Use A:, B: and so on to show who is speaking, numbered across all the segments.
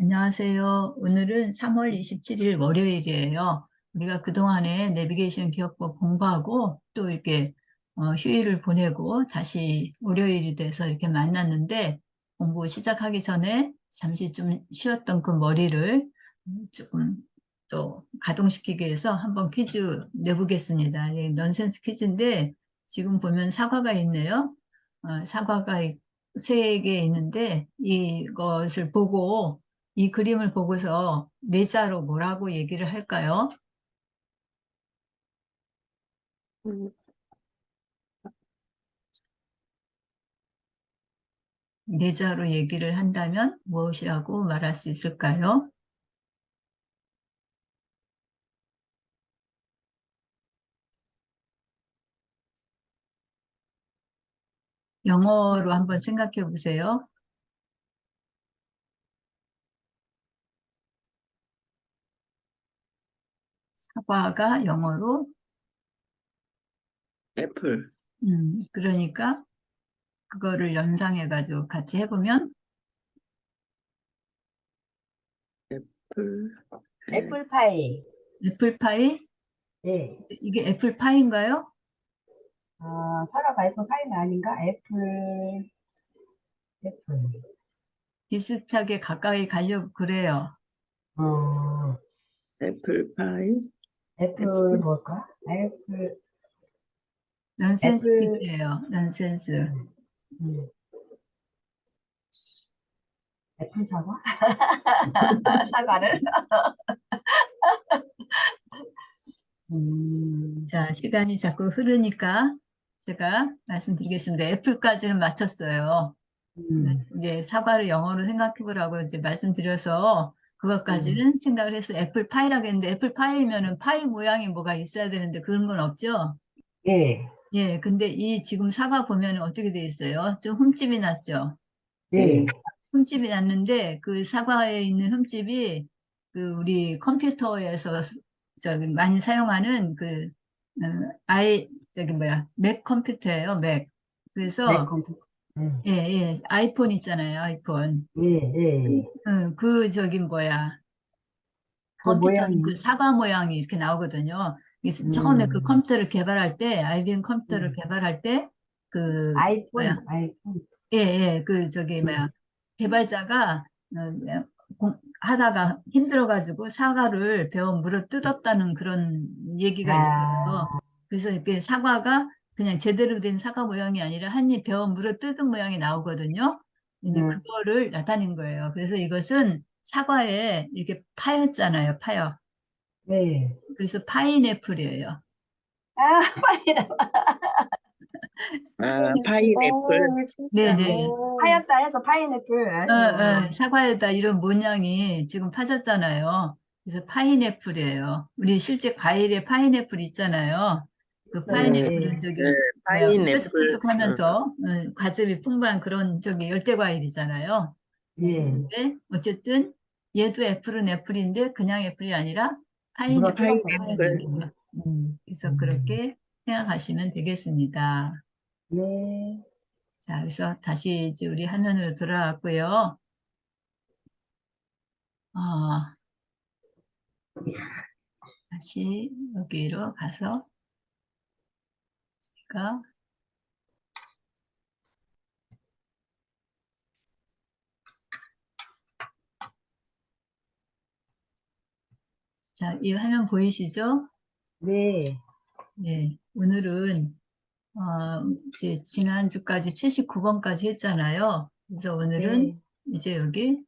A: 안녕하세요. 오늘은 3월 27일 월요일이에요. 우리가 그동안에 내비게이션 기억법 공부하고 또 이렇게 휴일을 보내고 다시 월요일이 돼서 이렇게 만났는데 공부 시작하기 전에 잠시 좀 쉬었던 그 머리를 조금 또 가동시키기 위해서 한번 퀴즈 내보겠습니다. 넌센스 퀴즈인데 지금 보면 사과가 있네요. 사과가 세 개 있는데 이것을 보고 이 그림을 보고서 내자로 뭐라고 얘기를 할까요?
B: 음,
A: 내자로 얘기를 한다면 무엇이라고 말할 수 있을까요? 영어로 한번 생각해 보세요. 사과가 영어로
B: 애플,
A: 그러니까 그거를 연상해 가지고 같이 해보면
B: 애플, 애,
C: 애플파이.
A: 애플파이.
C: 예.
A: 이게 애플파이인가요?
C: 사과가 애플파이는 아닌가? 애플.
A: 비슷하게 가까이 가려고 그래요.
C: 어,
B: 애플파이,
C: 애플
B: 애플,
C: 뭘까?
A: 넌센스
C: 애플,
A: 퀴즈예요. 넌센스.
C: 음, 애플 사과? 사과를? 음,
A: 자, 시간이 자꾸 흐르니까 제가 말씀드리겠습니다. 애플까지는 맞췄어요.
C: 음,
A: 이제 사과를 영어로 생각해 보라고 이제 말씀드려서
C: 음,
A: 그것까지는 생각을 해서 애플파이라고 했는데 애플파이면은 파이 모양이 뭐가 있어야 되는데 그런 건 없죠?
C: 예,
A: 예, 근데 이 지금 사과 보면 어떻게 돼 있어요? 좀 흠집이 났죠?
C: 예.
A: 흠집이 났는데 그 사과에 있는 흠집이 그 우리 컴퓨터에서 저기 많이 사용하는 저기 뭐야 맥 컴퓨터예요, 맥.
C: 맥
A: 그래서
C: 컴퓨터. 예,
A: 예, 아이폰 있잖아요, 아이폰.
C: 예, 예.
A: 저기 뭐야
C: 그
A: 컴퓨터는 그
C: 모양이,
A: 사과 모양이 이렇게 나오거든요. 그래서 처음에 그
C: 음,
A: 컴퓨터를 개발할 때 IBM 컴퓨터를
C: 음.
A: 개발할 때 그 뭐야
C: 아이폰.
A: 예, 예, 그, 저기,
C: 음,
A: 뭐야, 개발자가, 하다가 힘들어가지고 사과를 베어 물어 뜯었다는 그런 얘기가 있어요.
C: 아,
A: 그래서 이렇게 사과가 그냥 제대로 된 사과 모양이 아니라 한 입 베어 물어 뜯은 모양이 나오거든요. 이제
C: 음,
A: 그거를 나타낸 거예요. 그래서 이것은 사과에 이렇게 파였잖아요, 파요.
C: 네.
A: 그래서 파인애플이에요.
C: 파이다.
B: 파인애플,
A: 네네.
C: 하얗다 해서 파인애플. 아주.
A: 사과에다 이런 모양이 지금 파졌잖아요. 그래서 파인애플이에요. 우리 실제 과일에 파인애플 있잖아요. 그
C: 있어요.
A: 파인애플은
C: 예.
A: 저기 뭐야
B: 파인애플,
A: 뾰족뾰족하면서 과즙이 풍부한 그런 저기 열대 과일이잖아요.
C: 예.
A: 근데 어쨌든 얘도 애플은 애플인데 그냥 애플이 아니라
C: 물어 뜯어서
A: 파인애플이라는
B: 파인애플,
A: 얘기예요. 그래서
C: 음.
A: 그렇게 생각하시면 되겠습니다.
C: 네.
A: 자, 그래서 다시 이제 우리 화면으로 돌아왔고요. 어, 다시 여기로 가서 제가 자, 이 화면 보이시죠?
C: 네.
A: 네, 오늘은 이제 지난주까지 79번까지 했잖아요. 그래서 오늘은
C: 네.
A: 이제 여기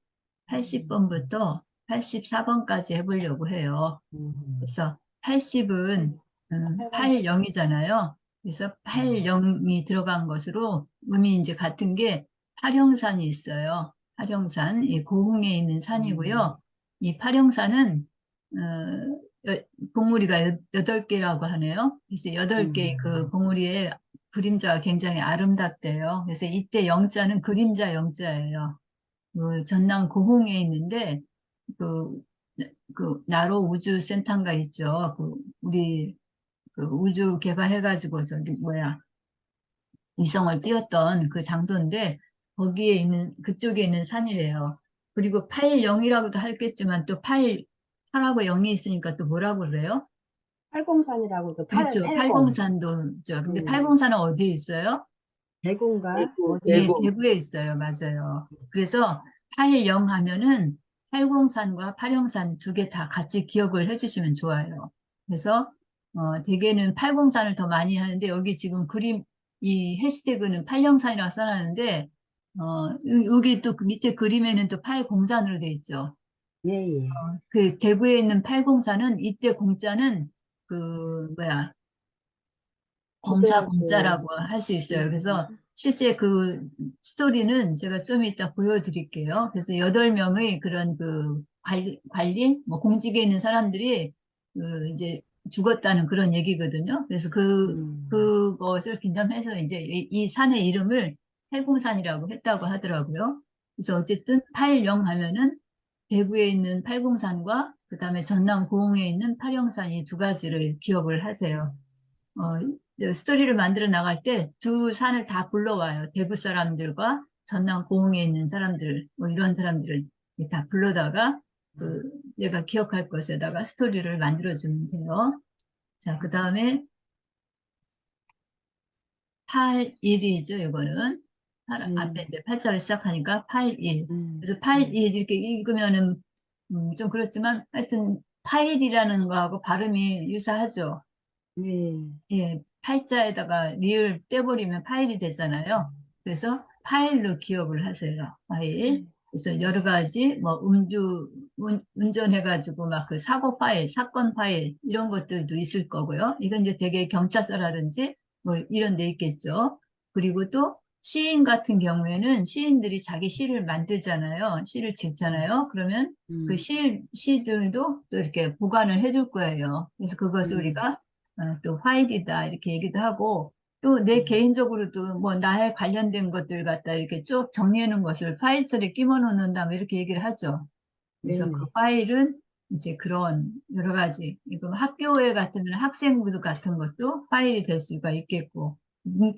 A: 80번부터 84번까지 해보려고 해요.
C: 음.
A: 그래서 80은
C: 8번.
A: 80이잖아요. 그래서 80이 들어간 것으로 의미 이제 같은 게 팔형산이 있어요. 팔형산, 이 고흥에 있는
C: 음.
A: 산이고요. 이 팔형산은 봉우리가 8개라고 하네요. 그래서 8개의 그
C: 음.
A: 봉우리의 그림자가 굉장히 아름답대요. 그래서 이때 영자는 그림자 영자예요. 그 전남 고흥에 있는데 그, 그 나로 우주센터인가 있죠. 그 우리 그 우주 개발해가지고 저기 뭐야 위성을 띄웠던 그 장소인데 거기에 있는 그쪽에 있는 산이래요. 그리고 80이라고도 하겠지만 또 8하고 0이 있으니까 또 뭐라고 그래요?
C: 팔공산이라고도
A: 그렇죠.
C: 880.
A: 803도 있죠. 근데
C: 음.
A: 804는 어디에 있어요?
C: 대구인가?
B: 대구,
C: 어디?
A: 예,
B: 대구.
A: 대구에 있어요. 맞아요. 그래서 80 하면은 803과 803 두 개 다 같이 기억을 해주시면 좋아요. 그래서 대개는 803을 더 많이 하는데 여기 지금 그림 이 해시태그는 803이라고 써놨는데 여기 또 밑에 그림에는 또 803으로 돼 있죠.
C: 예, 예.
A: 그 대구에 있는 804는 이때 공짜는 그 뭐야 검사
C: 고등학교.
A: 공짜라고 할 수 있어요.
C: 음.
A: 그래서 실제 그 스토리는 제가 좀 이따 보여드릴게요. 그래서 8명의 그런 그 뭐 공직에 있는 사람들이 그 이제 죽었다는 그런 얘기거든요. 그래서
C: 음.
A: 그것을 기념해서 이제 이 산의 이름을 팔공산이라고 했다고 하더라고요. 그래서 어쨌든 80 하면은 대구에 있는 팔공산과 그다음에 전남 고흥에 있는 팔형산 이 두 가지를 기억을 하세요. 스토리를 만들어 나갈 때 두 산을 다 불러와요. 대구 사람들과 전남 고흥에 있는 사람들, 뭐 이런 사람들을 다 불러다가 그 내가 기억할 것에다가 스토리를 만들어주면 돼요. 자, 그 다음에 81이죠, 이거는. 앞에
C: 음.
A: 이제 8자를 시작하니까 81.
C: 음.
A: 그래서 81 이렇게 읽으면은 좀 그렇지만 하여튼 파일이라는 거하고 발음이 유사하죠.
C: 예.
A: 예, 팔자에다가 리을 떼버리면 파일이 되잖아요. 그래서 파일로 기억을 하세요. 파일. 그래서 여러 가지 뭐 운전해가지고 막 그 사고 파일, 사건 파일 이런 것들도 있을 거고요. 이건 이제 되게 경찰서라든지 뭐 이런 데 있겠죠. 그리고 또 시인 같은 경우에는 시인들이 자기 시를 만들잖아요. 시를 짓잖아요. 그러면 그
C: 음.
A: 시들도 또 이렇게 보관을 해둘 거예요. 그래서 그것을
C: 음.
A: 우리가 또 화일이다 이렇게 얘기도 하고 또 내
C: 음.
A: 개인적으로도 뭐 나에 관련된 것들 갖다 이렇게 쭉 정리해 놓은 것을 파일처럼 끼워 놓는다 뭐 이렇게 얘기를 하죠. 그래서 그
C: 네네.
A: 파일은 이제 그런 여러 가지 이거 학교에 같으면 학생부 같은 것도 파일이 될 수가 있겠고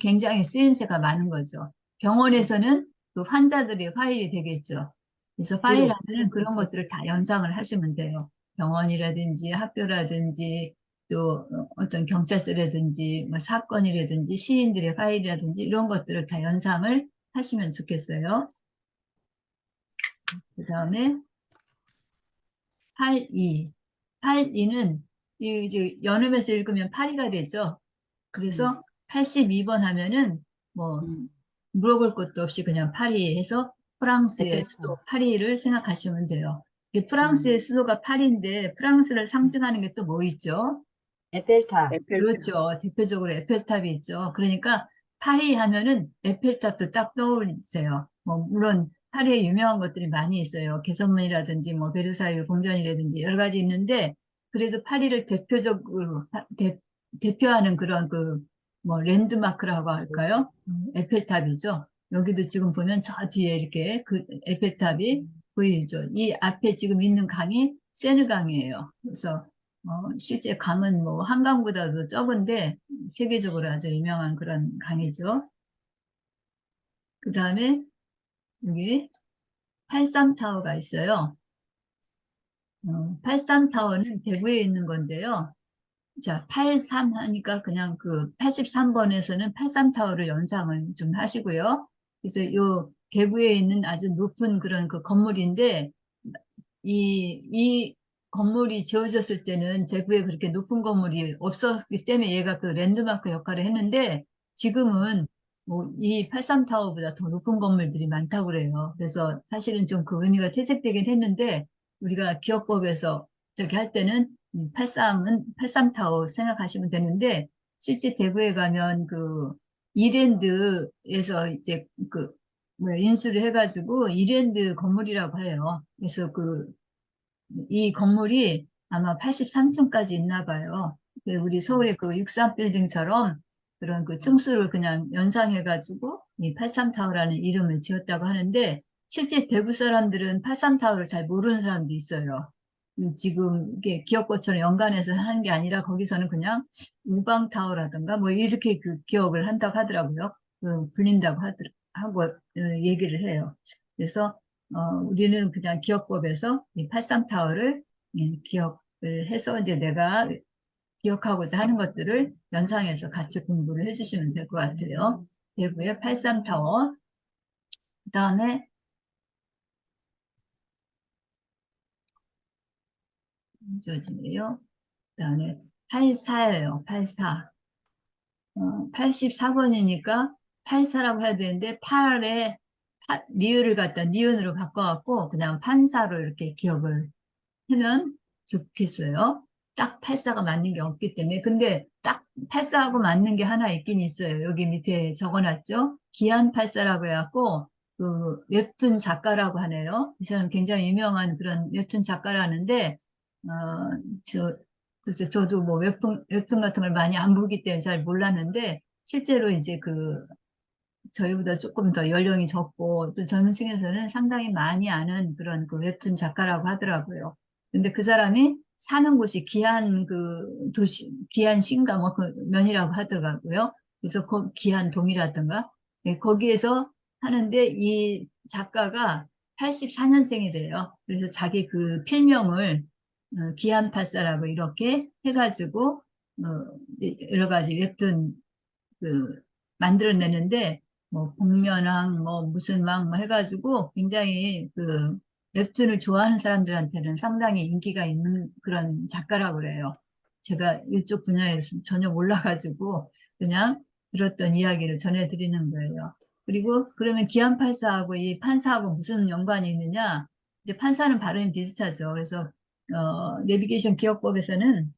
A: 굉장히 쓰임새가 많은 거죠. 병원에서는 그 환자들이 파일이 되겠죠. 그래서 파일
C: 기록.
A: 하면은 그런 것들을 다 연상을 하시면 돼요. 병원이라든지 학교라든지 또 어떤 경찰서라든지 뭐 사건이라든지 시인들의 파일이라든지 이런 것들을 다 연상을 하시면 좋겠어요. 그 다음에 82. 82는 이제 연음해서 읽으면 8이가 되죠.
C: 음.
A: 그래서 82번 하면은 뭐
C: 음.
A: 물어볼 것도 없이 그냥 파리 해서 프랑스의 수도
C: 에펠탑.
A: 파리를 생각하시면 돼요. 이게 프랑스의
C: 음.
A: 수도가 파리인데 프랑스를 상징하는 게 또 뭐 있죠?
C: 에펠탑.
B: 에펠탑.
A: 그렇죠. 대표적으로 에펠탑이 있죠. 그러니까 파리 하면은 에펠탑도 딱 떠올리세요. 뭐 물론 파리에 유명한 것들이 많이 있어요. 개선문이라든지 뭐 베르사유 궁전이라든지 여러 가지 있는데 그래도 파리를 대표적으로 대표하는 그런 그 뭐 랜드마크라고 할까요? 에펠탑이죠. 여기도 지금 보면 저 뒤에 이렇게 그 에펠탑이 보이죠. 이 앞에 지금 있는 강이 세느강이에요. 그래서 실제 강은 뭐 한강보다도 적은데 세계적으로 아주 유명한 그런 강이죠. 그 다음에 여기 83타워가 있어요. 83타워는 대구에 있는 건데요. 자, 83 하니까 그냥 그 83번에서는 83타워를 연상을 좀 하시고요. 그래서 요 대구에 있는 아주 높은 그런 그 건물인데 이 건물이 지어졌을 때는 대구에 그렇게 높은 건물이 없었기 때문에 얘가 그 랜드마크 역할을 했는데 지금은 뭐 이 83타워보다 더 높은 건물들이 많다고 그래요. 그래서 사실은 좀 그 의미가 퇴색되긴 했는데 우리가 기업법에서 저기 할 때는 83은 83타워 생각하시면 되는데 실제 대구에 가면 그 이랜드에서 이제 그 뭐 인수를 해가지고 이랜드 건물이라고 해요. 그래서 이 건물이 아마 83층까지 있나 봐요. 우리 서울의 그 63빌딩처럼 그런 그 층수를 그냥 연상해가지고 이 83타워라는 이름을 지었다고 하는데 실제 대구 사람들은 83타워를 잘 모르는 사람도 있어요. 지금 이게 기업거처럼 연관해서 하는 게 아니라 거기서는 그냥 우방타워라든가 뭐 이렇게 그 기억을 한다고 하더라고요. 불린다고 하고 얘기를 해요. 그래서 우리는 그냥 기억법에서 이 83타워를 기억을 해서 이제 내가 기억하고자 하는 것들을 연상해서 같이 공부를 해주시면 될 것 같아요. 대구의 83타워. 그 다음에 저지네요. 그 다음에 84예요. 84. 84번이니까 84라고 해야 되는데 8에 리을을 갖다 니은으로 바꿔갖고 그냥 판사로 이렇게 기억을 하면 좋겠어요. 딱 84가 맞는 게 없기 때문에. 근데 딱 84하고 맞는 게 하나 있긴 있어요. 여기 밑에 적어놨죠. 기안 84라고 해갖고 그 웹툰 작가라고 하네요. 이 사람 굉장히 유명한 그런 웹툰 작가라는데 저 글쎄 저도 뭐 웹툰 같은 걸 많이 안 보기 때문에 잘 몰랐는데 실제로 이제 그 저희보다 조금 더 연령이 적고 또 젊은 층에서는 상당히 많이 아는 그런 그 웹툰 작가라고 하더라고요. 근데 그 사람이 사는 곳이 기안 그 도시, 기안시인가 뭐 그 면이라고 하더라고요. 그래서 기안동이라든가 거기에서 하는데 이 작가가 84년생이래요. 그래서 자기 그 필명을 기안팔사라고 이렇게 해가지고 이제 여러 가지 웹툰 그 만들어내는데 뭐 복면왕 뭐 무슨 왕 뭐 해가지고 굉장히 그 웹툰을 좋아하는 사람들한테는 상당히 인기가 있는 그런 작가라고 그래요. 제가 이쪽 분야에서 전혀 몰라가지고 그냥 들었던 이야기를 전해드리는 거예요. 그리고 그러면 기안팔사하고 이 판사하고 무슨 연관이 있느냐? 이제 판사는 발음이 비슷하죠. 그래서 내비게이션 기억법에서는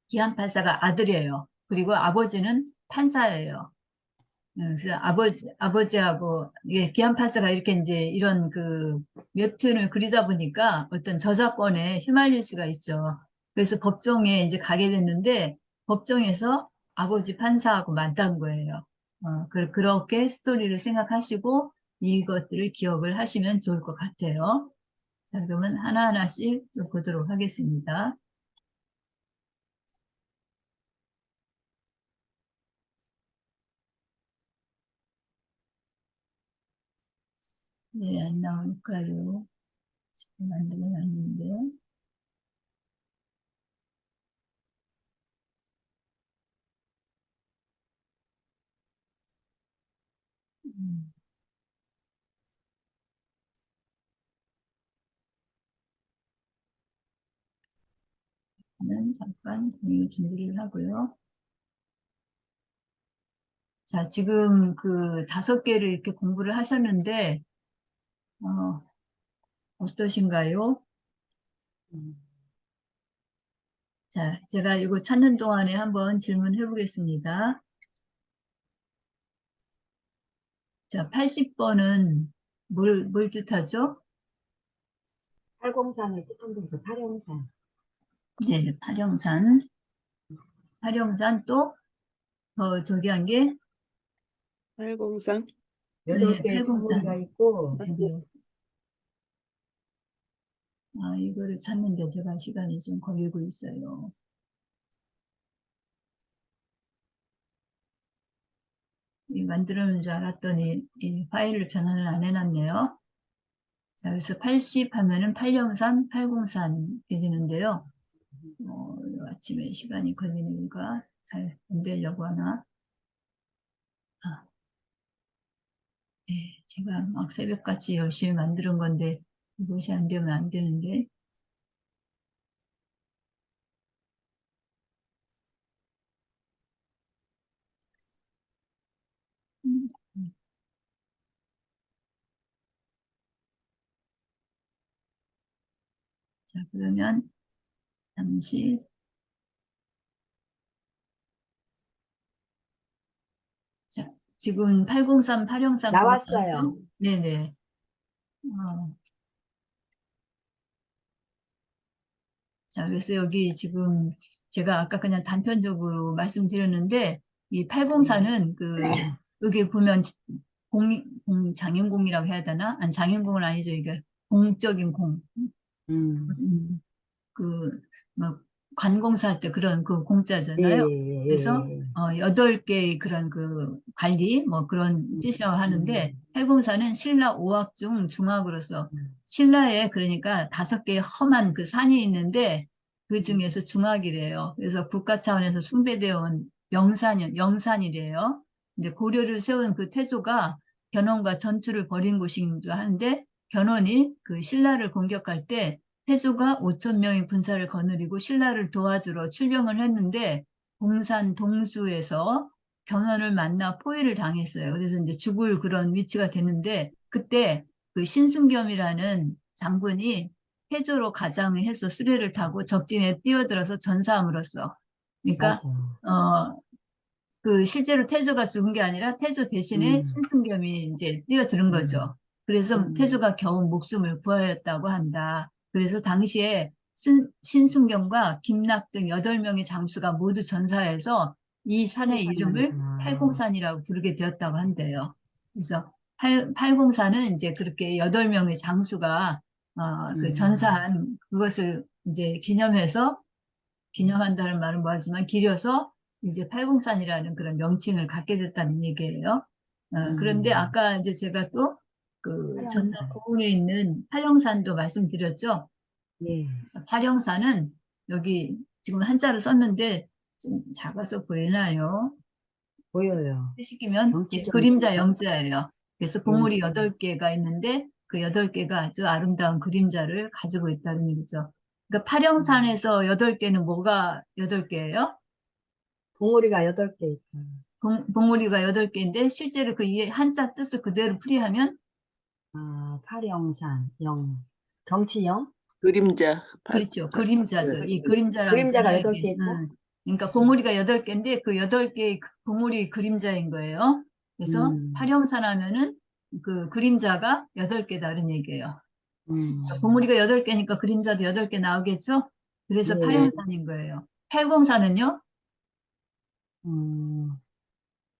A: 기안팔사가 아들이에요. 그리고 아버지는 판사예요. 그래서 아버지하고, 이게 기안팔사가 이렇게 이제 이런 그 웹툰을 그리다 보니까 어떤 저작권에 휘말릴 수가 있죠. 그래서 법정에 이제 가게 됐는데, 법정에서 아버지 판사하고 만난 거예요. 그렇게 스토리를 생각하시고 이것들을 기억을 하시면 좋을 것 같아요. 자, 그러면 하나하나씩 좀 보도록 하겠습니다. 왜 안 나올까요? 지금 만들어 놨는데. 음. 잠깐 공유 준비를 하고요. 자, 지금 그 5개를 이렇게 공부를 하셨는데, 어, 어떠신가요?
C: 음.
A: 자, 제가 이거 찾는 동안에 한번 질문해 보겠습니다. 자, 80번은 뭘 뜻하죠?
C: 팔공산을 뜻한데서 팔용산.
A: 네, 팔영산. 팔영산 또, 저기 한 게,
B: 803.
C: 여덟
A: 네,
C: 개의 덩어리가
A: 팔공산.
C: 있고,
A: 네. 이거를 찾는데 제가 시간이 좀 걸리고 있어요. 만들어놓은 줄 알았더니 이 파일을 변환을 안 해놨네요. 자, 그래서 80 하면은 803, 803 이렇게 되는데요. 아침에 시간이 걸리는 이유가 잘 안 되려고 하나. 제가 막 새벽같이 열심히 만드는 건데 이것이 안 되면 안 되는데. 음, 자, 그러면 잠시. 자, 지금 803, 803 그거
C: 나왔어요.
A: 나왔죠? 네네. 어, 자, 그래서 여기 지금 제가 아까 그냥 단편적으로 말씀드렸는데, 이 804는 여기 보면 장인공이라고 해야 되나? 아니, 장인공은 아니죠. 이게 공적인 공.
C: 음.
A: 그, 뭐, 관공서 할 때 그런 그 공짜잖아요. 그래서 8개의 그런 그 관리 뭐 그런 뜻이라고 하는데 팔공사는 신라 오악 중 중악으로서 신라에 그러니까 5개의 험한 그 산이 있는데 그 중에서 중악이래요. 그래서 국가 차원에서 숭배되어 온 영산이래요. 근데 고려를 세운 그 태조가 견훤과 전투를 벌인 곳이기도 한데 견훤이 그 신라를 공격할 때 태조가 5천 명의 군사를 거느리고 신라를 도와주러 출병을 했는데 공산 동수에서 견훤을 만나 포위를 당했어요. 그래서 이제 죽을 그런 위치가 됐는데 그때 그 신순겸이라는 장군이 태조로 가장을 해서 수레를 타고 적진에 뛰어들어서 전사함으로써 그러니까
C: 맞아.
A: 그 실제로 태조가 죽은 게 아니라 태조 대신에
C: 음,
A: 신순겸이 이제 뛰어드는 거죠. 그래서 태조가 겨우 목숨을 구하였다고 한다. 그래서 당시에 신순겸과 김낙 등 8명의 장수가 모두 전사해서 이 산의 이름을
C: 팔공산이구나.
A: 팔공산이라고 부르게 되었다고 한대요. 그래서 팔공산은 이제 그렇게 8명의 장수가 그
C: 음,
A: 전사한 그것을 이제 기념한다는 말은 뭐하지만 기려서 이제 팔공산이라는 그런 명칭을 갖게 됐다는 얘기예요. 그런데
C: 음,
A: 아까 이제 제가 또 그 전남
C: 팔형산.
A: 고흥에 있는 팔령산도 말씀드렸죠.
C: 예,
A: 그래서 팔령산은 여기 지금 한자로 썼는데 좀 작아서 보이나요?
C: 보여요.
A: 시키면
C: 경치견
A: 그림자 영자예요. 그래서 봉우리
C: 영지.
A: 8개가 있는데 그 8개가 아주 아름다운 그림자를 가지고 있다는 얘기죠. 그러니까 팔령산에서 8개는 뭐가 8개예요?
C: 봉우리가 8개 있다.
A: 봉우리가 8개인데 실제로 그 이해 한자 뜻을 그대로 풀이하면
C: 아, 팔형산, 경치영?
B: 그림자.
A: 그렇죠. 그림자죠. 이 그림자라고
C: 그림자가
A: 했잖아요.
C: 8개
A: 이게.
C: 있다?
A: 그러니까 봉우리가 8개인데 그 8개의 봉우리 그림자인 거예요. 그래서
C: 음,
A: 팔형산 하면은 그 그림자가 8개다는 얘기예요.
C: 음,
A: 봉우리가 8개니까 그림자도 8개 나오겠죠? 그래서
C: 예,
B: 네.
A: 팔형산인 거예요. 팔공산은요?
C: 음,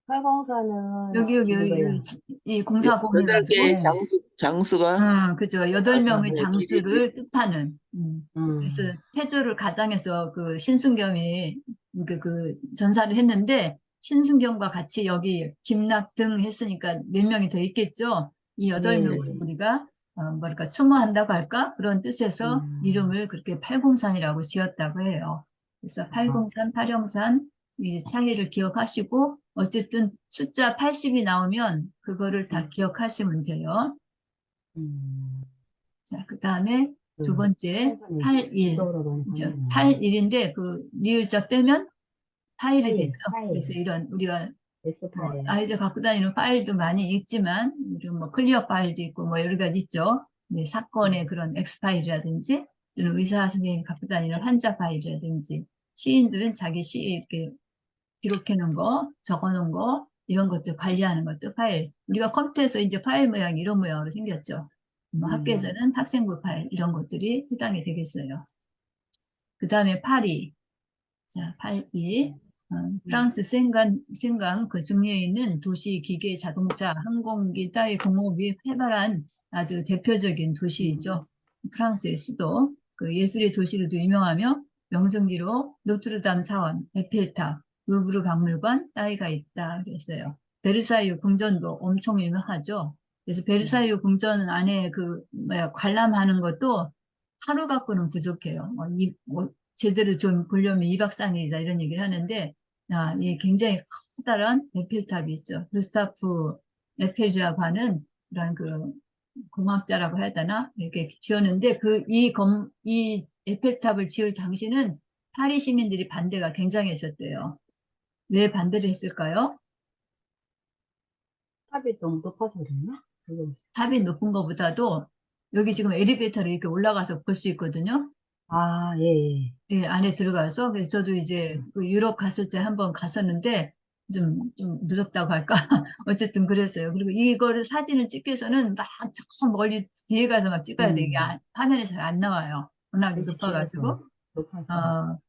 C: 팔공산은
A: 여기
C: 그거야.
A: 이 공사공
B: 여덟 개의
A: 해가지고
C: 예,
B: 장수가
A: 그죠. 8명의
B: 네, 길이.
A: 장수를 뜻하는. 그래서
C: 음,
A: 태조를 가장해서 그 신순겸이 그 전사를 했는데 신순겸과 같이 여기 김낙 등 했으니까 몇 명이 더 있겠죠. 이 여덟
C: 예,
A: 명을 우리가 뭐랄까 추모한다고 할까? 그런 뜻에서
C: 음,
A: 이름을 그렇게 팔공산이라고 지었다고 해요. 그래서
C: 아,
A: 팔공산, 팔형산 이 차이를 기억하시고 어쨌든 숫자 80이 나오면 그거를 다
C: 음,
A: 기억하시면 돼요.
C: 음,
A: 자, 그 다음에 두
C: 그,
A: 번째,
C: 팔공산이
A: 8일.
C: 이쪽으로 많이
A: 이제
C: 가는구나.
A: 8일인데 그 리을자 빼면 파일이 되죠.
C: 파일,
A: 그래서 이런 우리가
C: S
A: 뭐
C: 파일.
A: 아이들 갖고 다니는 파일도 많이 있지만 이런 뭐 클리어 파일도 있고 뭐 여러 가지 있죠. 네, 사건의 그런 X 파일이라든지 또는 의사 선생님이 갖고 다니는 환자 파일이라든지 시인들은 자기 시 이렇게 기록해 놓은 거, 적어 놓은 거 이런 것들 관리하는 것도 파일. 우리가 컴퓨터에서 이제 파일 모양이 이런 모양으로 생겼죠. 뭐
C: 음,
A: 학교에서는 학생부 파일 이런 것들이 해당이 되겠어요. 그 다음에 파리. 자, 8이
C: 음,
A: 프랑스 생강 그 중리에 있는 도시, 기계, 자동차, 항공기 따위 공업이 활발한 아주 대표적인
C: 음,
A: 도시이죠. 프랑스의 수도, 그 예술의 도시로도 유명하며 명성지로 노트르담 사원, 에펠탑, 루브르 박물관 따위가 있다 그랬어요. 베르사유 궁전도 엄청 유명하죠. 그래서
C: 음,
A: 베르사유 궁전 안에 그 뭐야 관람하는 것도 하루 갖고는 부족해요. 제대로 좀 보려면 2박 3일이다 이런 얘기를 하는데 이 굉장히 커다란 에펠탑이 있죠. 구스타프 에펠이라고 하는 그런 그 공학자라고 해야 되나 이렇게 지었는데 이 에펠탑을 지을 당시는 파리 시민들이 반대가 굉장했었대요. 왜 반대를 했을까요?
C: 탑이 너무 높아서 그랬나? 그거.
A: 탑이 높은 것보다도 여기 지금 엘리베이터를 이렇게 올라가서 볼 수 있거든요.
C: 아, 예, 예.
A: 예, 안에 들어가서, 그래서 저도 이제 그 유럽 갔을 때 한번 갔었는데, 좀 무섭다고 할까? 어쨌든 그랬어요. 그리고 이거를 사진을 찍기 위해서는 막 저 멀리 뒤에 가서 막 찍어야 돼. 이게
C: 음,
A: 화면에 잘 안 나와요. 워낙
C: 그렇지, 길어서,
A: 높아가지고.
C: 높아서.
A: 어,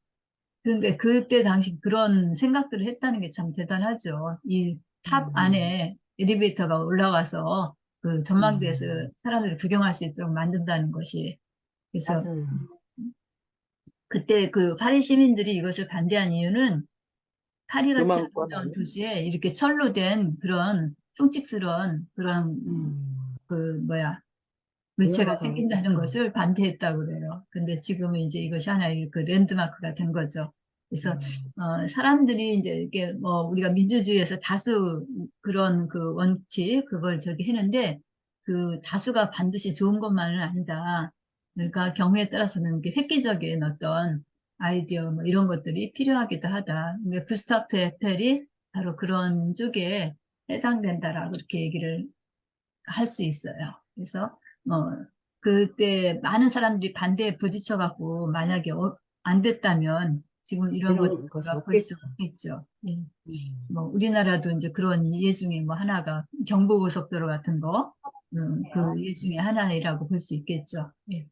A: 그런데 그때 당시 그런 생각들을 했다는 게 참 대단하죠. 이 탑
C: 음,
A: 안에 엘리베이터가 올라가서 그 전망대에서
C: 음,
A: 사람들이 구경할 수 있도록 만든다는 것이. 그래서
C: 맞아요.
A: 그때 그 파리 시민들이 이것을 반대한 이유는 파리같이
B: 교만권
A: 아름다운
B: 아니야?
A: 도시에 이렇게 철로 된 그런 흉측스러운 그런
C: 음.
A: 그 뭐야
C: 이런
A: 물체가
C: 것은
A: 생긴다는
C: 없죠.
A: 것을 반대했다고 그래요. 근데 지금은 이제 이것이 하나의 그 랜드마크가 된 거죠. 그래서 사람들이 이제 이렇게 뭐 우리가 민주주의에서 다수 그런 그 원칙 그걸 저기 했는데 그 다수가 반드시 좋은 것만은 아니다. 그러니까 경우에 따라서는 이렇게 획기적인 어떤 아이디어 뭐 이런 것들이 필요하기도 하다. 근데 구스타프 에펠이 바로 그런 쪽에 해당된다라고 그렇게 얘기를 할 수 있어요. 그래서 그때 많은 사람들이 반대에 부딪혀 갖고 만약에 안 됐다면 지금 이런 것
C: 이런 것이
A: 우리가 볼 수
C: 없겠죠.
A: 없겠죠. 예.
C: 음.
A: 뭐 우리나라도 이제 그런 예 중에 뭐 하나가 경부고속도로 같은 거, 그 예 중에 하나이라고 볼 수 있겠죠. 예.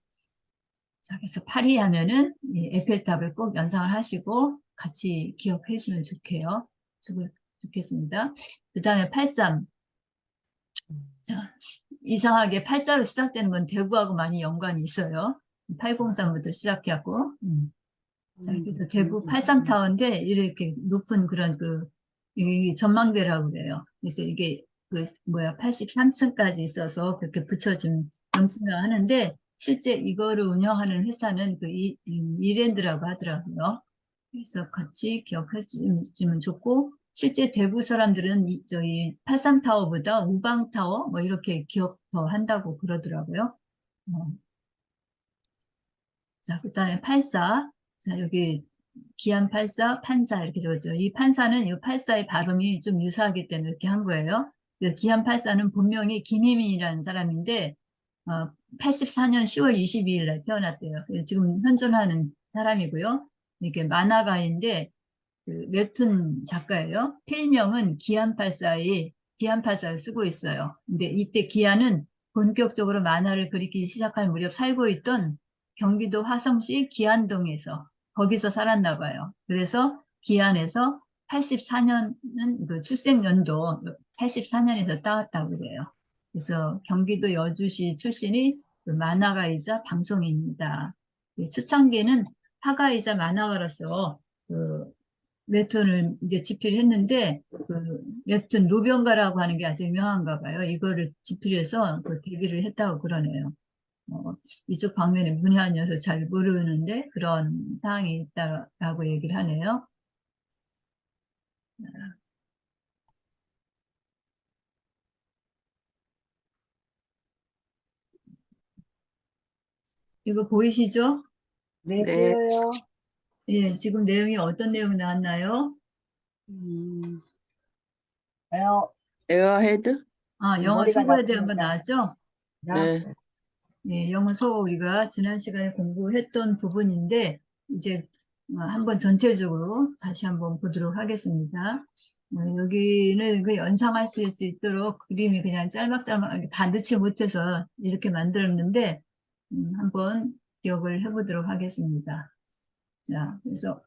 A: 자, 그래서 파리 하면은 이 에펠탑을 꼭 연상을 하시고 같이 기억해 주시면 좋겠습니다. 그 다음에 83. 자, 이상하게 팔자로 시작되는 건 대구하고 많이 연관이 있어요. 803부터 시작해갖고. 자, 그래서 대구 83타워인데 이렇게 높은 그런 이게 전망대라고 그래요. 그래서 이게 그 뭐야 83층까지 있어서 그렇게 붙여진 명칭을 하는데 실제 이거를 운영하는 회사는 이랜드라고 하더라고요. 그래서 같이 기억해 주시면 좋고 실제 대구 사람들은 저희 83타워보다 우방타워 뭐 이렇게 기억 더 한다고 그러더라고요. 어, 자, 그다음에 84. 자, 여기 기안 84, 판사 이렇게 적었죠. 이 판사는 이 84의 발음이 좀 유사하기 때문에 이렇게 한 거예요. 그 기안 84는 본명이 김희민이라는 사람인데 84년 10월 22일 날 태어났대요. 그래서 지금 현존하는 사람이고요. 이게 만화가인데 그 웹툰 작가예요. 필명은 기안84를 쓰고 있어요. 근데 이때 기안은 본격적으로 만화를 그리기 시작할 무렵 살고 있던 경기도 화성시 기안동에서 거기서 살았나 봐요. 그래서 기안에서 84년은 그 출생연도 84년에서 따왔다고 그래요. 그래서 경기도 여주시 출신이 그 만화가이자 방송인입니다. 초창기에는 화가이자 만화가로서 그 웹툰을 이제 집필했는데 그 웹툰 노병가라고 하는 게 아주 유명한가 봐요. 이거를 집필해서 그 데뷔를 했다고 그러네요. 이쪽 방면에 문이 아니어서 잘 모르는데 그런 사항이 있다라고 얘기를 하네요. 이거 보이시죠?
C: 네,
B: 네.
C: 보여요.
A: 예, 지금 내용이 어떤 내용 나왔나요?
C: 음. 에어,
B: 에어헤드?
A: 영어
C: 머리가
A: 속어에 대한 거
C: 나쁘니까
A: 나왔죠?
B: 네.
C: 나왔어요.
A: 예, 영어 속어 우리가 지난 시간에 공부했던 부분인데 이제 한번 전체적으로 다시 한번 보도록 하겠습니다. 여기는 그 연상하실 수 있도록 그림이 그냥 짤막짤막 다 넣지 못해서 이렇게 만들었는데 한번 기억을 해보도록 하겠습니다. 자, 그래서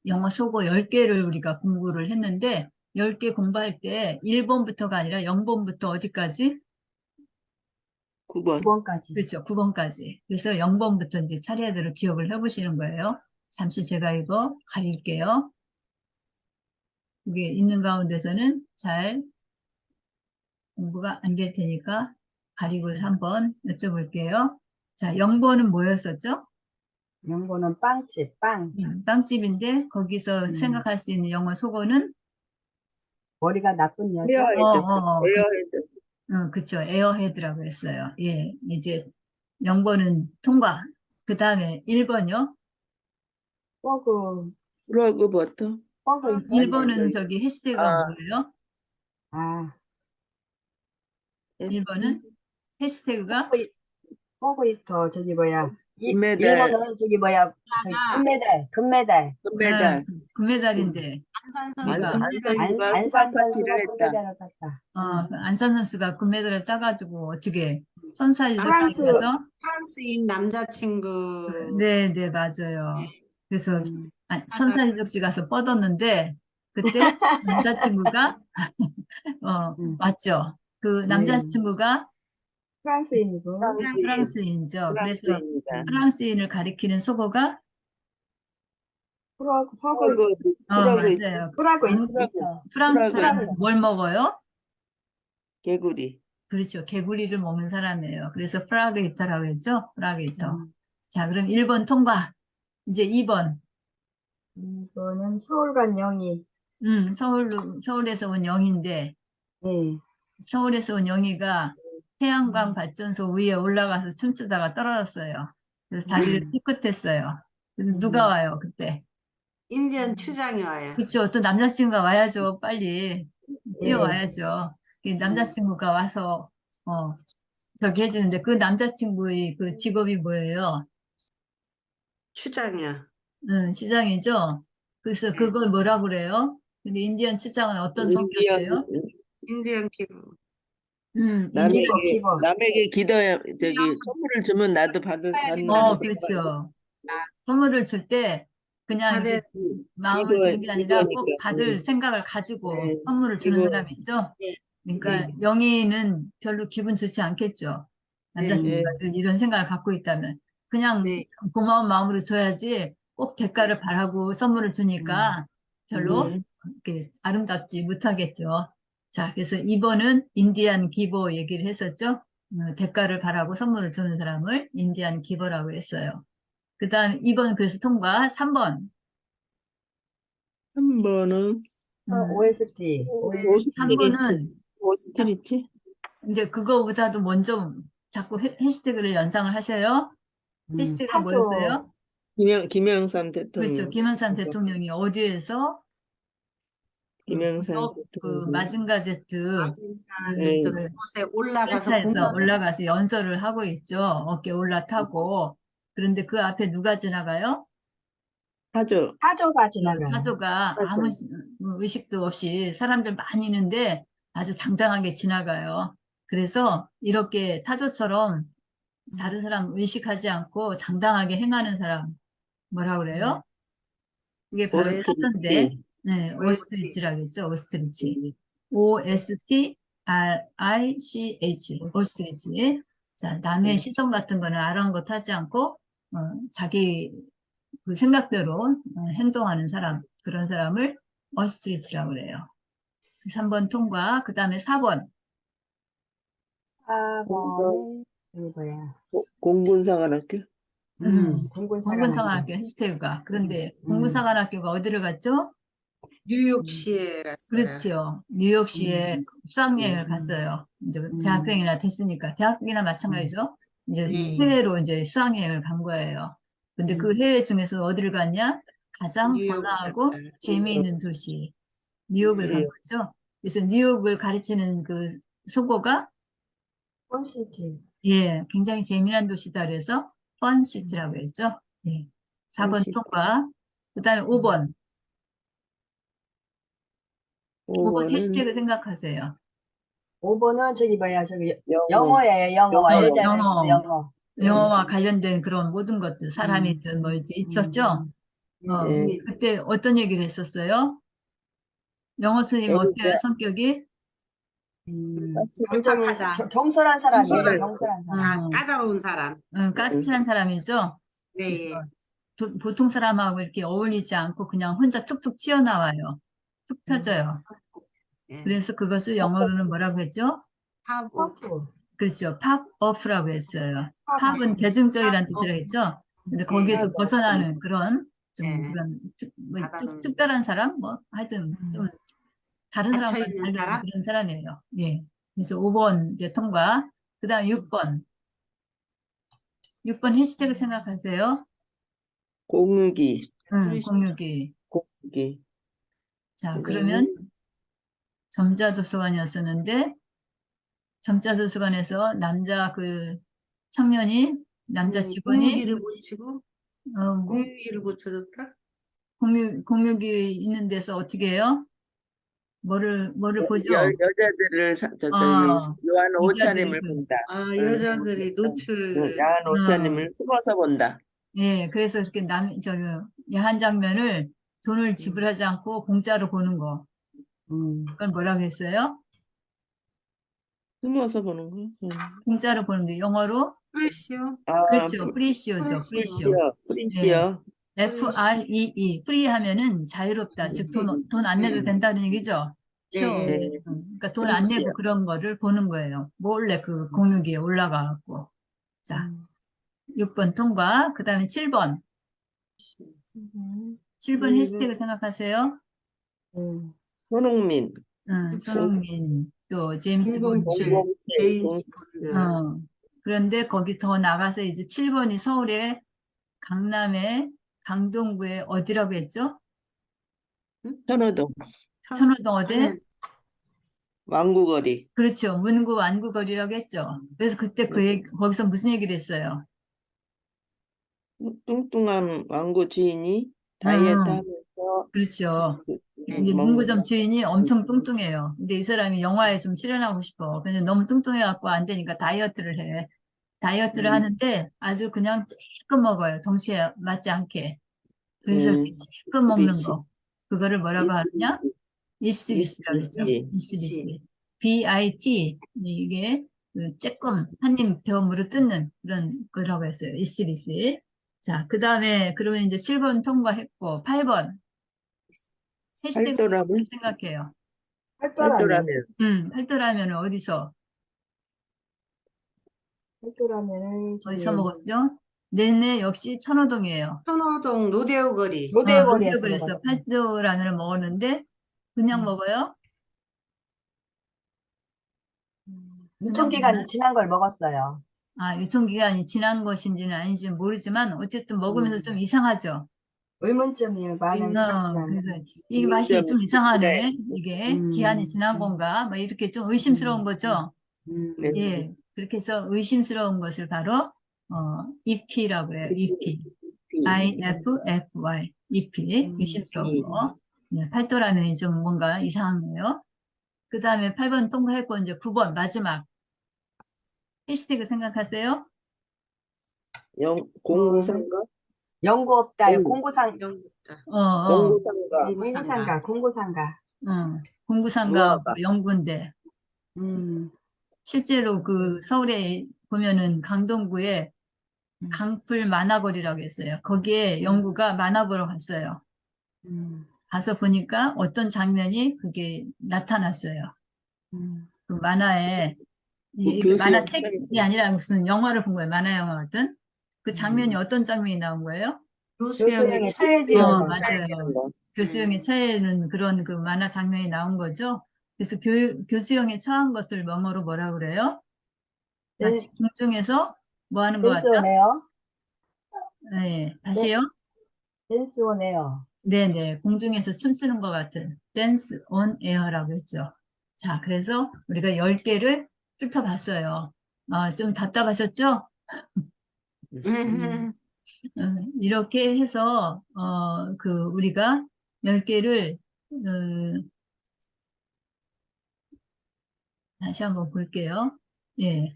A: 영어 속어 10개를 우리가 공부를 했는데 10개 공부할 때 1번부터가 아니라 0번부터 어디까지?
B: 9번.
C: 9번까지.
A: 그렇죠. 9번까지. 그래서 0번부터 이제 차례대로 기억을 해보시는 거예요. 잠시 제가 이거 가릴게요. 이게 있는 가운데서는 잘 공부가 안 될 테니까 가리고 한번 여쭤볼게요. 자, 0번은 뭐였었죠?
C: 영어는 빵집, 빵.
A: 빵집인데 거기서
C: 음.
A: 생각할 수 있는 영어 속어는
C: 머리가 나쁜 여자?
B: 에어헤드. 에어헤드.
A: 그쵸. 에어헤드라고 했어요. 예, 이제 0번은 통과. 그 다음에 1번요.
C: 버그,
B: 플러그 버터.
C: 버그 있지?
A: 1번은 저기 해시태그가
B: 아,
A: 뭐예요?
C: 아,
A: 1번은 해시태그가
C: 버그, 버그 있어. 저기 뭐야.
B: 금메달.
C: 1번은 저기 뭐야. 저기 금메달, 금메달.
B: 금메달.
A: 금메달인데 우리가
B: 안산 선수가 스파
C: 안산
B: 파티를
C: 선수가
B: 했다.
C: 금메달을 땄다.
A: 안산 선수가 금메달을 따가지고 어떻게 선사유적지
C: 프랑스,
A: 가서
D: 프랑스인 남자친구
A: 네, 네, 맞아요. 그래서
C: 음,
A: 선사유적지 가서 뻗었는데 그때 남자친구가
C: 음,
A: 맞죠. 그
C: 네.
A: 남자친구가
C: 프랑스인이고.
A: 프랑스인이죠. 그래서
B: 프랑스입니다.
A: 프랑스인을 가리키는 속어가
C: 프라그,
B: 프라그, 프라그,
A: 맞아요.
C: 프라그
A: 음,
C: 있어.
A: 프랑스
B: 프라그.
A: 사람은 뭘 먹어요?
B: 개구리.
A: 그렇죠. 개구리를 먹는 사람이에요. 그래서 프라그 히터라고 했죠. 프라그 히터.
C: 음.
A: 자, 그럼 1번 통과. 이제 2번.
C: 이거는 서울 간 영희.
A: 서울에서 온 영희인데,
C: 네.
A: 서울에서 온 영희가 태양광 발전소 위에 올라가서 춤추다가 떨어졌어요. 그래서 다리를 삐끗했어요. 그래서 누가 와요, 그때?
D: 인디언 추장이 와요.
A: 그렇죠. 또 남자친구가 와야죠. 빨리
C: 예.
A: 뛰어와야죠. 그 남자친구가 와서 저기 해주는데 그 남자친구의 그 직업이 뭐예요?
D: 추장이요.
A: 시장이죠. 그래서
D: 네.
A: 그걸 뭐라 그래요? 근데 인디언 치장은 어떤 성격이에요?
D: 인디언 기부.
A: 인디언
B: 남에게,
C: 기버.
B: 남에게 선물을 주면 나도 받는
A: 그렇죠. 선물을 줄 때 그냥
D: 다들
A: 마음으로 주는 게 아니라 꼭
B: 이거니까.
A: 받을 생각을 가지고
B: 네.
A: 선물을 주는
B: 이거.
A: 사람이죠.
D: 네.
A: 그러니까
D: 네.
A: 영희는 별로 기분 좋지 않겠죠. 남자친구가
B: 네.
A: 늘 이런 생각을 갖고 있다면 그냥
D: 네.
A: 고마운 마음으로 줘야지 꼭 대가를 바라고 선물을 주니까 별로
B: 네.
A: 이렇게 아름답지 못하겠죠. 자, 그래서 2번은 인디안 기버 얘기를 했었죠. 대가를 바라고 선물을 주는 사람을 인디안 기버라고 했어요. 그 다음 2번 그래서 통과. 3번.
B: 3번은
C: OST.
A: 삼번은
B: 오스트리치?
A: 이제 그거보다도 먼저 자꾸 해시태그를 연상을 하셔요. 해시태그가
C: 타조.
A: 뭐였어요?
B: 김영삼 대통령.
A: 그렇죠. 김영삼 대통령이 어디에서
B: 김영삼
A: 그
B: 대통령.
A: 마징가제트
B: 네.
D: 곳에 올라가서
A: 센터에서 올라가서 연설을 하고 있죠. 어깨 올라타고. 그런데 그 앞에 누가 지나가요?
B: 타조.
C: 타조가
A: 그
C: 지나가요.
A: 타조가 아무 의식도 없이 사람들 많이 있는데 아주 당당하게 지나가요. 그래서 이렇게 타조처럼 다른 사람 의식하지 않고 당당하게 행하는 사람 뭐라 그래요? 그게 바로 타조인데
B: 오스트리치.
A: 네,
D: 오스트리치.
A: 오스트리치라고 했죠. 오스트리치. OSTRICH 오스트리치. 자, 남의
B: 네.
A: 시선 같은 거는 아랑곳하지 않고 자기 그 생각대로 행동하는 사람, 그런 사람을 오스트리치라고 그래요. 3번 통과. 그 다음에 4번.
C: 4번은 이게 뭐야?
B: 공군사관학교?
C: 공군사관학교.
A: 공군사관학교 해시태그가. 그런데 공군사관학교가 어디를 갔죠?
D: 뉴욕시에 갔어요.
A: 그렇지요. 뉴욕시에 수학여행을 갔어요. 이제 대학생이나 됐으니까. 대학이나 마찬가지죠. 이제
D: 네.
A: 해외로 이제 수학여행을 간 거예요. 근데 그 해외 중에서 어디를 갔냐? 가장
D: 뉴욕
A: 번화하고
D: 갔어요.
A: 재미있는 도시. 뉴욕을 간
B: 네.
A: 거죠. 그래서 뉴욕을 가르치는 그 속어가
C: 펀시티.
A: 예, 굉장히 재미난 도시다 그래서 펀시티라고 했죠. 네. 4번
B: 펀시티.
A: 통과. 그 다음에 5번. 5번
B: 5번은
A: 해시태그 생각하세요.
C: 5번은 저기 뭐야? 저기
B: 영어.
C: 영어예요. 영어.
B: 영어.
C: 알잖아요.
A: 영어.
C: 영어.
A: 영어와 관련된 그런 모든 것들, 사람이든 뭐 이제 있었죠.
B: 네.
A: 그때 어떤 얘기를 했었어요? 영어 선생님 어때요, 성격이?
C: 감정이
D: 빡빡하다.
C: 경솔한 사람이에요.
D: 경솔한.
C: 경솔한 사람.
D: 까다로운 사람.
A: 까칠한 사람이죠. 그래서
D: 네.
A: 보통 사람하고 이렇게 어울리지 않고 그냥 혼자 툭툭 튀어나와요. 툭 터져요.
D: 네.
A: 그래서 그것을 영어로는 뭐라고 했죠?
D: 하고
A: 그렇죠. 팝업이라고 했어요. 팝은 대중적이라는 뜻이라고 했죠. 근데 거기에서
D: 네.
A: 벗어나는 그런 좀
D: 네.
A: 그런
D: 다른
A: 특별한 사람 뭐 하여튼 좀 다른 사람과
D: 갇혀 있는
A: 다른
D: 사람?
A: 그런 사람이에요. 예. 그래서 5번 이제 통과. 그다음 6번. 6번 해시태그 생각하세요.
B: 공유기.
A: 공유기.
B: 공유기.
A: 자,
B: 그다음에
A: 그러면 점자도서관이었었는데 점자도서관에서 남자 그 청년이 남자 직원이
D: 공유기를 붙이고 공유기를 붙여줬다?
A: 공유기 있는 데서 어떻게 해요? 뭐를 보죠?
B: 여자들을 요한
A: 여자들이
B: 오차님을 본다.
D: 여자들이 노출.
B: 야한 오차님을 숨어서 본다.
A: 예, 그래서 이렇게 야한 장면을 돈을 지불하지 않고 공짜로 보는 거. 그건 뭐라고 했어요?
B: 숨어서 보는 거.
A: 공짜로 보는 게 영어로
D: 프레시요.
B: 아,
A: 그렇죠. 프리시오죠. 프리시오. 네.
B: 프리시어.
A: FREE 프리 하면은 자유롭다. 즉 돈 안 내도 된다는 얘기죠. 쇼.
D: 네.
B: 네.
A: 그러니까 돈 안 내고
B: 프리시어.
A: 그런 거를 보는 거예요. 몰래 그 공유기에 올라가 갖고. 자, 6번 통과. 그다음에 7번. 7번 해시태그 생각하세요.
B: 손흥민,
A: 손흥민, 또 제임스 본드.
D: 007
B: 공공칠,
D: 제임스 본드.
A: 그런데 거기 더 나가서 이제 7번이 서울의 강남의 강동구의 어디라고 했죠?
B: 현호동,
A: 천호동 어디?
B: 왕구거리.
A: 그렇죠. 문구 완구거리라고 했죠. 그래서 그때 거기서 무슨 얘기를 했어요?
B: 뚱뚱한 왕구 주인이 다이어트 하면서
A: 그렇죠. 이제
B: 먹는
A: 문구점 주인이 엄청 뚱뚱해요. 근데 이 사람이 영화에 좀 출연하고 싶어. 근데 너무 뚱뚱해갖고 안 되니까 다이어트를 해. 다이어트를 하는데 아주 그냥 조금 먹어요. 덩치에 맞지 않게. 그래서 이렇게 조금 먹는 거. 그거를 뭐라고 하느냐? 이스비스라고 했죠. 이스비스. BIT. 이게 그 조금 한 입 베어 물어 뜯는 그런 거라고 했어요. 이스비스. 자, 그 다음에 그러면 이제 7번 통과했고 8번. 해시태그
B: 팔도라면?
A: 생각해요.
B: 팔도라면.
A: 팔도라면은 어디서
C: 팔도라면은
A: 먹었죠? 네네, 역시 천호동이에요.
D: 천호동 로데오 거리.
C: 로데오 거리에서
A: 로데오에서
C: 먹었어요.
A: 팔도라면을 먹었는데 그냥 먹어요?
C: 유통기간이 지난 걸 먹었어요.
A: 유통기간이 지난 것인지는 아닌지는 모르지만 어쨌든 먹으면서 좀 이상하죠.
C: 의문점이 많은 확실한.
A: 그래서 이 맛이 좀 이상하네. 이게
C: 음.
A: 기한이 지난 건가? 뭐 이렇게 좀 의심스러운 거죠.
B: 네.
A: 예, 그렇게 해서 의심스러운 것을 바로 EP라고 해요. EP, IFFY, EP, 의심스러운 거. 네, 팔도라면이 좀 뭔가 이상하네요. 그 다음에 8번 통과했고 이제 9번 마지막 해시태그 생각하세요.
B: 공구상가?
C: 연구 없다.
B: 공-
C: 공구상,
D: 영국다.
B: 공구상가.
C: 공구상가, 공구상가.
A: 공구상가
B: 무화과.
A: 연구인데 실제로 그 서울에 보면은 강동구에 강풀 만화거리라고 했어요. 거기에 연구가 만화 보러 갔어요. 가서 보니까 어떤 장면이 그게 나타났어요. 그 만화에 이게 만화 책이 아니라 무슨 영화를 본 거예요. 만화 영화 같은. 그 장면이 어떤 장면이 나온 거예요?
D: 교수형의
C: 교수형의
D: 차해지.
A: 맞아요. 교수형에 처해는 그런 그 만화 장면이 나온 거죠. 그래서 교수형에 처한 것을 영어로 뭐라 그래요? 마치 공중에서 뭐 하는 것 같다?
C: 댄스오네요.
A: 네, 다시요.
C: 댄스오네요.
A: 네네, 공중에서 춤추는 것 같은 댄스 온 에어라고 했죠. 자, 그래서 우리가 10개를 훑어봤어요. 좀 답답하셨죠? 이렇게 해서 우리가 10개를 다시 한번 볼게요. 예,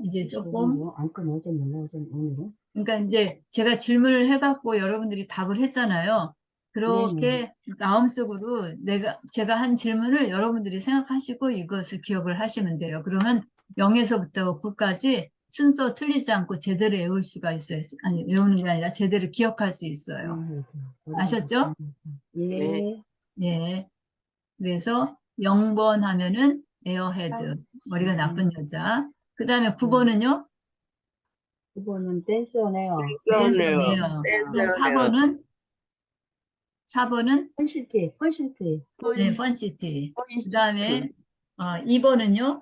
A: 이제 조금
C: 안 끊어졌나, 오늘은?
A: 그러니까 이제 제가 질문을 해갖고 여러분들이 답을 했잖아요. 그렇게 마음속으로 제가 한 질문을 여러분들이 생각하시고 이것을 기억을 하시면 돼요. 그러면 0에서부터 9까지 순서 틀리지 않고 제대로 외울 수가 있어요. 아니, 외우는 게 아니라 제대로 기억할 수 있어요. 아셨죠?
C: 예.
A: 예. 그래서 0번 하면은 에어헤드, 머리가 나쁜 여자. 그 다음에 9번은요?
C: 9번은 댄스오네요.
A: 댄서네요. 그럼 4번은
C: 펀시티.
A: 네, 펀시티. 그 다음에 2번은요?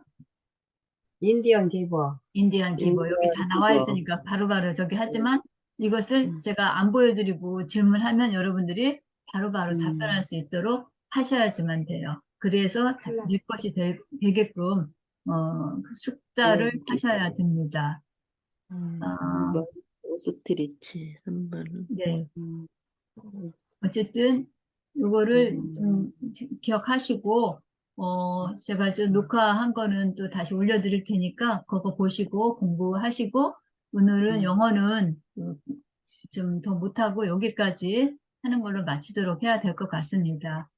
C: 인디언 기버.
A: 인디안 기버. 여기 다 나와 있으니까 바로바로 저기 하지만 이것을 제가 안 보여드리고 질문하면 여러분들이 바로바로 답변할 수 있도록 하셔야지만 돼요. 그래서 네 것이 되게끔 숙자를 하셔야 됩니다.
B: 오스트리치 3번은.
A: 네. 어쨌든 이거를 좀 기억하시고 제가 좀 녹화한 거는 또 다시 올려드릴 테니까 그거 보시고 공부하시고 오늘은 영어는 좀 더 못하고 여기까지 하는 걸로 마치도록 해야 될 것 같습니다.